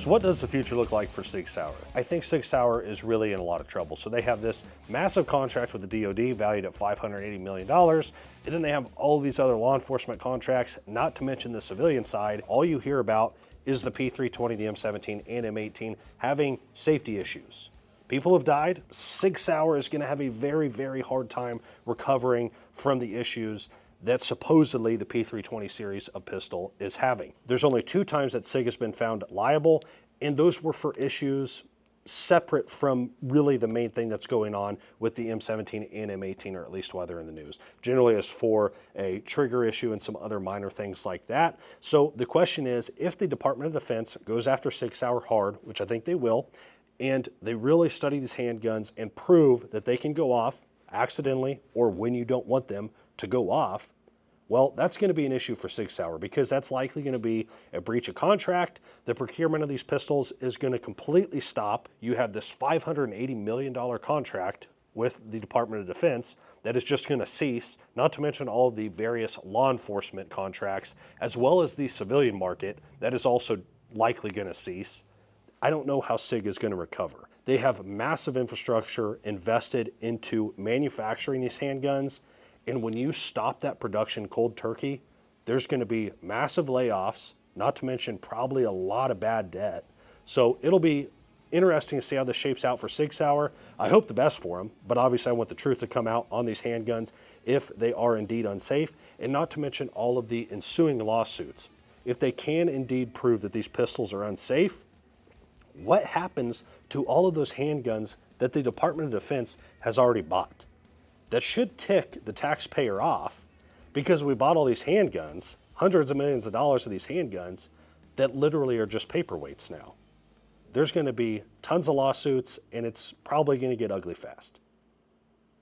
So what does the future look like for Sig Sauer? I think Sig Sauer is really in a lot of trouble. So they have this massive contract with the DoD valued at $580 million. And then they have all of these other law enforcement contracts, not to mention the civilian side. All you hear about is the P320, the M17, and M18 having safety issues. People have died. Sig Sauer is going to have a very, very hard time recovering from the issues that supposedly the P320 series of pistol is having. There's only 2 times that Sig has been found liable, and those were for issues separate from really the main thing that's going on with the M17 and M18, or at least while they're in the news. Generally it's for a trigger issue and some other minor things like that. So the question is, if the Department of Defense goes after Sig Sauer hard, which I think they will, and they really study these handguns and prove that they can go off accidentally or when you don't want them to go off, well, that's going to be an issue for Sig Sauer, because that's likely going to be a breach of contract. The procurement of these pistols is going to completely stop. You have this $580 million contract with the Department of Defense that is just going to cease, not to mention all of the various law enforcement contracts, as well as the civilian market that is also likely going to cease. I don't know how Sig is going to recover. They have massive infrastructure invested into manufacturing these handguns, and when you stop that production cold turkey, there's going to be massive layoffs, not to mention probably a lot of bad debt. So it'll be interesting to see how this shapes out for Sig Sauer. I hope the best for them, but obviously I want the truth to come out on these handguns if they are indeed unsafe, and not to mention all of the ensuing lawsuits. If they can indeed prove that these pistols are unsafe, what happens to all of those handguns that the Department of Defense has already bought? That should tick the taxpayer off, because we bought all these handguns, hundreds of millions of dollars of these handguns, that literally are just paperweights now. There's going to be tons of lawsuits, and it's probably going to get ugly fast.